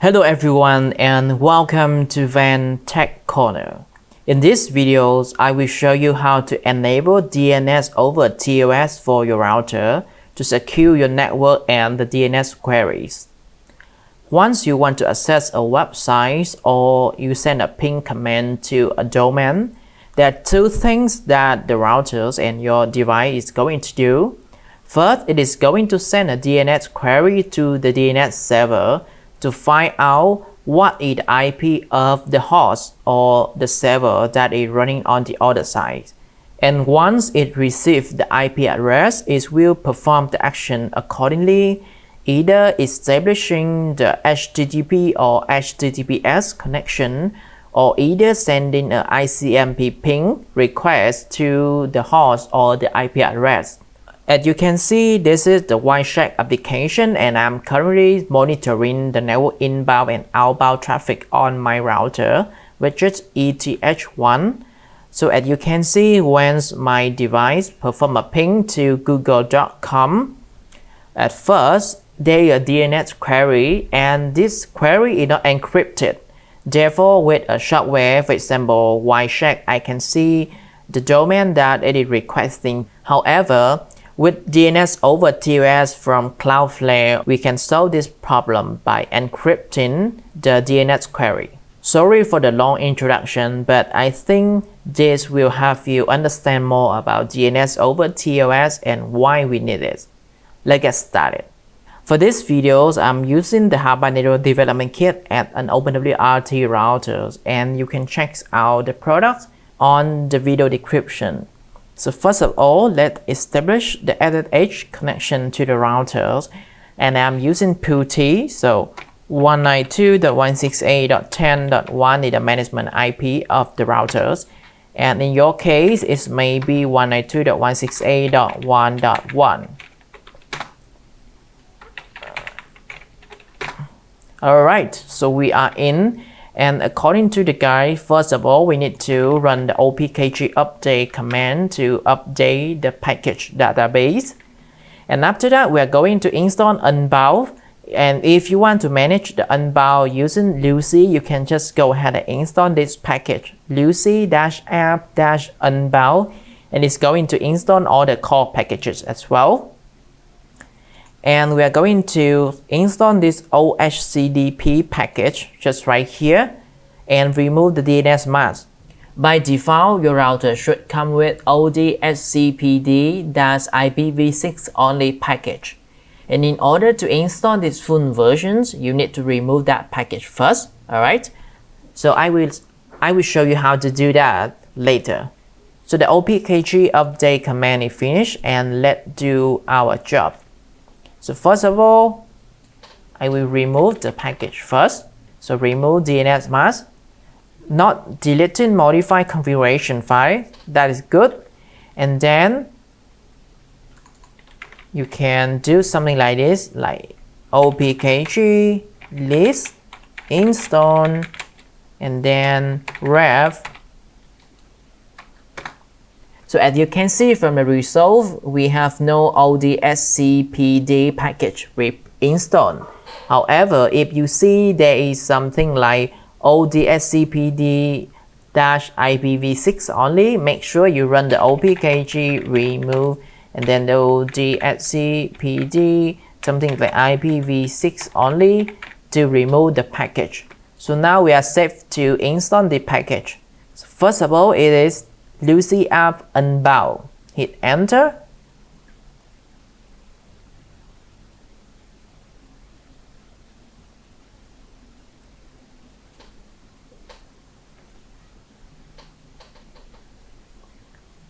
Hello everyone and welcome to Van Tech Corner. In this video, I will show you how to enable DNS over TLS for your router to secure your network and the DNS queries. Once you want to access a website or you send a ping command to a domain, there are two things that the routers and your device is going to do. First, it is going to send a DNS query to the DNS server to find out what is the IP of the host or the server that is running on the other side. And once it receives the IP address, it will perform the action accordingly, either establishing the HTTP or HTTPS connection, or either sending an ICMP ping request to the host or the IP address. As you can see, this is the Wireshark application and I'm currently monitoring the network inbound and outbound traffic on my router, which is ETH1. So as you can see, once my device performs a ping to google.com, at first, there is a DNS query and this query is not encrypted. Therefore, with a software, for example, Wireshark, I can see the domain that it is requesting. However, with DNS over TLS from Cloudflare, we can solve this problem by encrypting the DNS query. Sorry for the long introduction, but I think this will help you understand more about DNS over TLS and why we need it. Let's get started. For this video, I'm using the Habanero development kit at an OpenWRT router, and you can check out the product on the video description. So first of all, let's establish the SSH connection to the routers, and I'm using PuTTY. So 192.168.10.1 is the management IP of the routers, and in your case, it may be 192.168.1.1. Alright, so we are in. And according to the guide, first of all, we need to run the odhcpd update command to update the package database. And after that, we are going to install Unbound. And if you want to manage the Unbound using LuCI, you can just go ahead and install this package, LuCI-app-unbound, and it's going to install all the core packages as well. And we are going to install this odhcpd package just right here and remove the Dnsmasq. By default, your router should come with odhcpd-IPv6 only package. And in order to install these full versions, you need to remove that package first. Alright? So I will show you how to do that later. So the odhcpd update command is finished, and let's do our job. So first of all, I will remove the package first. So remove Dnsmasq, not deleting modified configuration file. That is good. And then you can do something like this, like odhcpd list install and then ref. So as you can see from the result, we have no odhcpd package installed. However, if you see there is something like odhcpd-IPv6 only, make sure you run the odhcpd remove and then the odhcpd something like IPv6 only to remove the package. So now we are safe to install the package. So first of all, it is LuCI app unbound. Hit enter.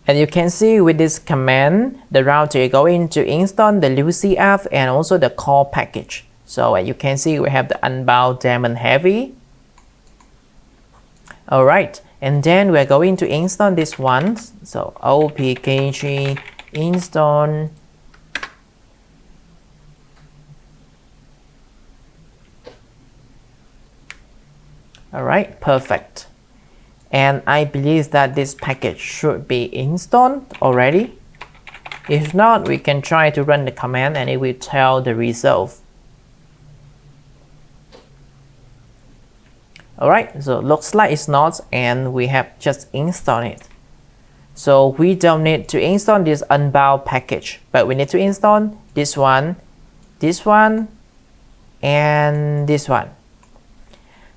And you can see with this command, the router is going to install the LuCI app and also the core package. So as you can see, we have the unbound daemon heavy. Alright. And then we're going to install this one. So odhcpd install. Alright, perfect. And I believe that this package should be installed already. If not, we can try to run the command and it will tell the result. Alright, so looks like it's not, and we have just installed it. So we don't need to install this unbound package, but we need to install this one, and this one.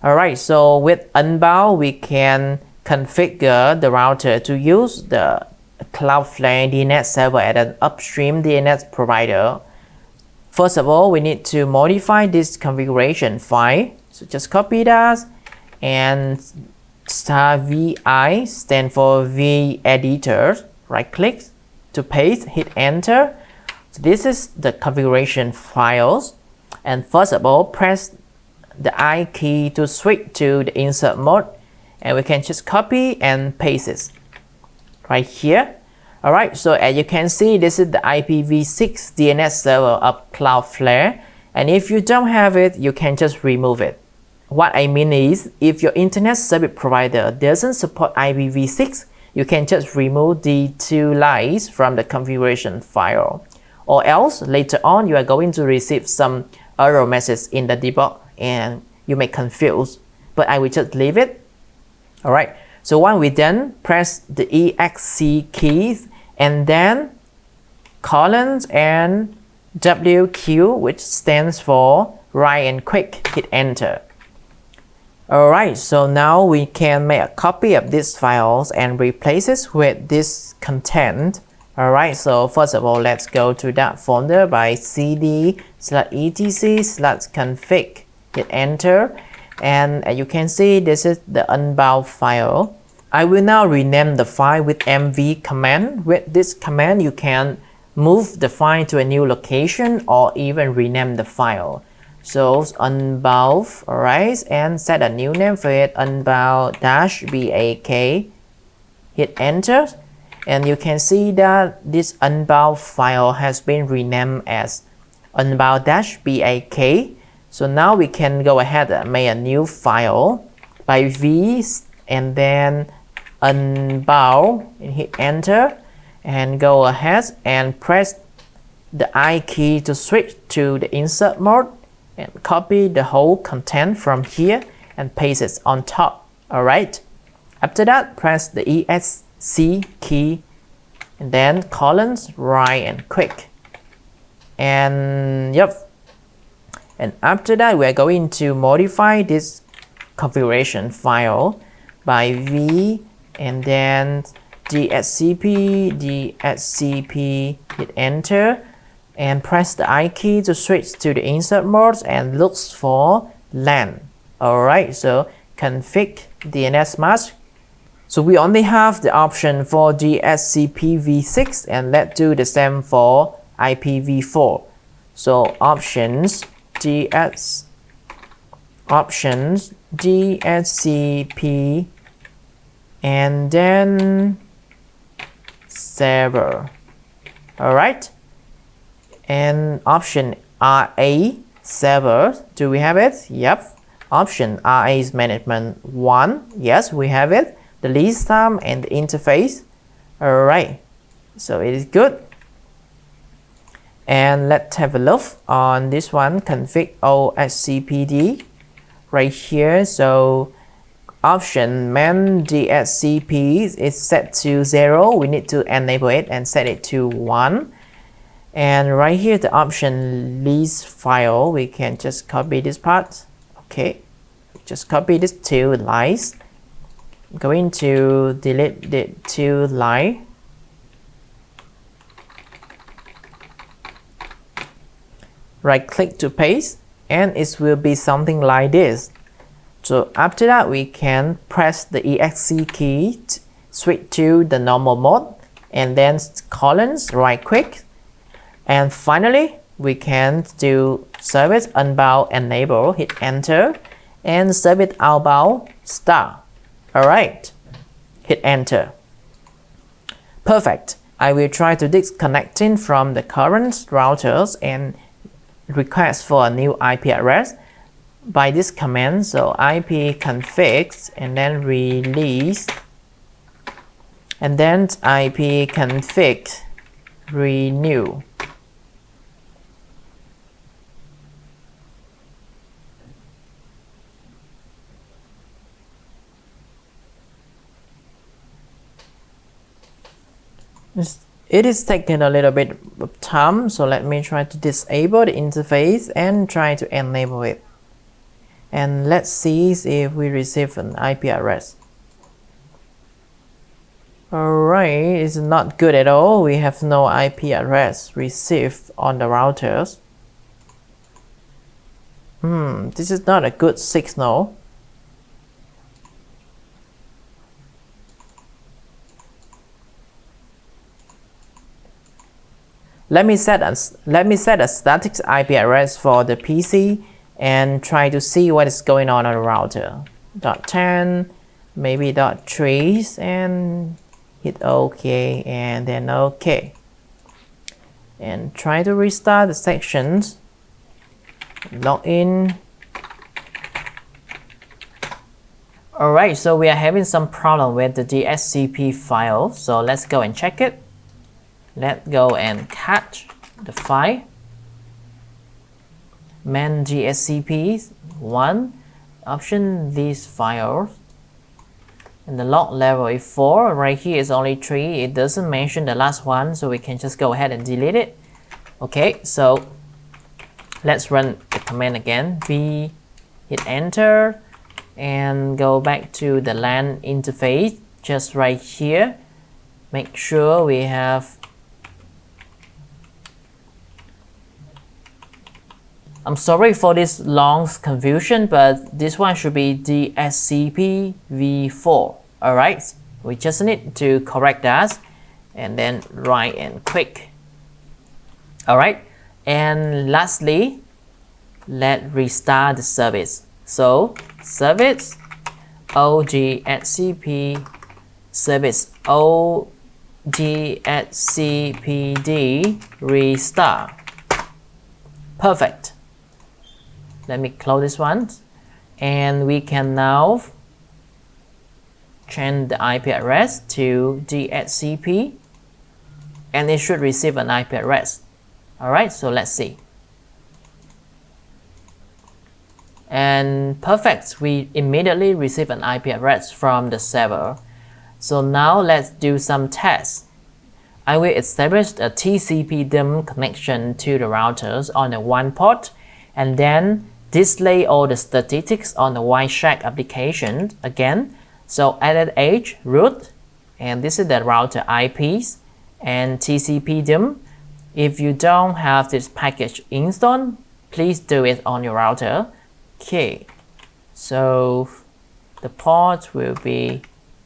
Alright, so with unbound, we can configure the router to use the Cloudflare DNS server as an upstream DNS provider. First of all, we need to modify this configuration file. So just copy that, and *vi stand for v editor. Right click to paste, hit enter. So this is the configuration files. And first of all, press the I key to switch to the insert mode, and we can just copy and paste it right here. Alright, so as you can see, this is the IPv6 DNS server of Cloudflare, and if you don't have it, you can just remove it. What I mean is, if your internet service provider doesn't support IPv6, you can just remove the two lines from the configuration file. Or else, later on, you are going to receive some error message in the debug, and you may confuse, but I will just leave it. Alright, so when we're done, press the EXC keys and then colons and WQ, which stands for write and quick, hit enter. Alright, so now we can make a copy of these files and replace it with this content. Alright, so first of all, let's go to that folder by cd/etc/config, hit enter, and as you can see, this is the unbound file. I will now rename the file with mv command. With this command, you can move the file to a new location or even rename the file. So unbound, alright, and set a new name for it, unbound-bak, hit enter, and you can see that this unbound file has been renamed as unbound-bak. So now we can go ahead and make a new file by v and then unbound and hit enter, and go ahead and press the I key to switch to the insert mode and copy the whole content from here and paste it on top. Alright, after that, press the ESC key and then colons, write and quick, and yep. And after that, we are going to modify this configuration file by v and then DHCP, hit enter, and press the I key to switch to the insert mode and looks for LAN. Alright, so config Dnsmasq. So we only have the option for DHCP-v6, and let's do the same for IPv4. So options DHCP, and then server. Alright, and option RA server, do we have it? Yep. Option RA is management 1, yes, we have it. The lead time and the interface. Alright, so it is good. And let's have a look on this one, config odhcpd right here. So option man DHCP is set to 0. We need to enable it and set it to 1. And right here, the option list file, we can just copy this part. Okay, just copy these two lines. I'm going to delete the two lines. Right click to paste, and it will be something like this. So after that, we can press the EXC key, switch to the normal mode, and then colons, right click. And finally, we can do service unbound enable, hit enter, and service outbound start. Alright, hit enter. Perfect. I will try to disconnecting from the current routers and request for a new IP address by this command. So IP config and then release, and then IP config renew. It is taking a little bit of time, so let me try to disable the interface and try to enable it. And let's see if we receive an IP address. Alright, it's not good at all. We have no IP address received on the routers. This is not a good signal. Let me set a static IP address for the PC and try to see what is going on the router. .10, maybe .3, and hit OK and then OK. And try to restart the sections. Log in. Alright, so we are having some problem with the DHCP file, so let's go and check it. Let's go and catch the file. Man DHCP 1, option these files. And the log level is 4, right here is only 3, it doesn't mention the last one, so we can just go ahead and delete it. Okay, so let's run the command again, v, hit enter, and go back to the LAN interface, just right here. Make sure we have, I'm sorry for this long confusion, but this one should be DHCP v4. Alright, we just need to correct that and then right and click. Alright, and lastly, let's restart the service. So service odhcp service odhcpd restart. Perfect. Let me close this one, and we can now change the IP address to DHCP, and it should receive an IP address. Alright, so let's see. And perfect, we immediately receive an IP address from the server. So now let's do some tests. I will establish a TCP DIM connection to the routers on the one port, and then display all the statistics on the Wireshark application again. So added edge root, and this is the router IPs and TCP DIM. If you don't have this package installed, please do it on your router. Okay, so the port will be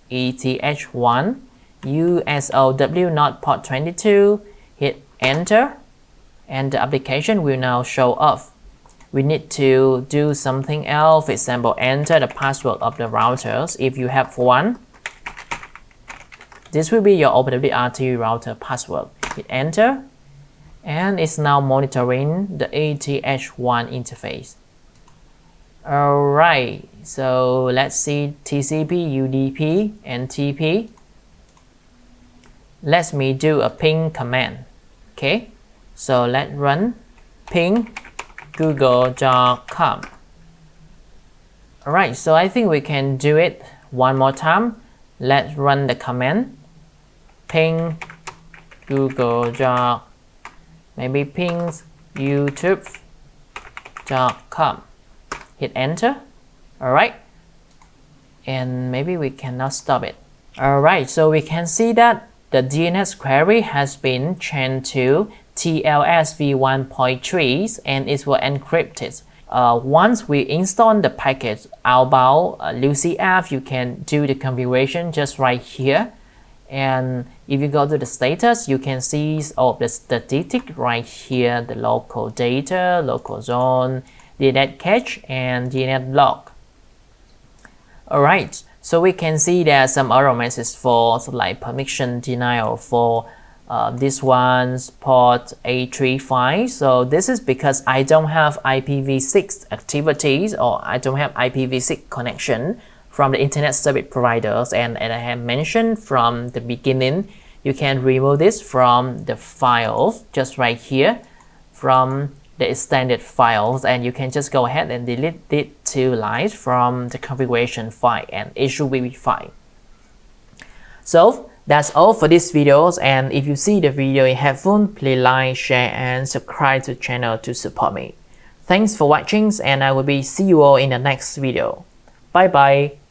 ETH1, USOW not port 22, hit enter, and the application will now show up. We need to do something else, for example, enter the password of the routers if you have one. This will be your OpenWRT router password. Hit enter, and it's now monitoring the ETH1 interface. Alright, so let's see TCP, UDP, and TP. Let me do a ping command. Okay, so let's run ping google.com. Alright, so I think we can do it one more time. Let's run the command ping google.com, maybe ping youtube.com. Hit enter. Alright, and maybe we cannot stop it. Alright, so we can see that the DNS query has been changed to TLS v1.3 and it was encrypted. Once we install the package Outbound LuCI, you can do the configuration just right here. And if you go to the status, you can see all the statistics right here, the local data, local zone, DNS cache, and DNS log. Alright, so we can see there are some error messages for like permission denial for this one's port 835. So this is because I don't have IPv6 activities, or I don't have IPv6 connection from the internet service providers. And as I have mentioned from the beginning, you can remove this from the files just right here from the extended files, and you can just go ahead and delete these two lines from the configuration file, and it should be fine. So That's all for this video, and if you see the video helpful, please like, share and subscribe to the channel to support me. Thanks for watching, and I will see you all in the next video. Bye bye.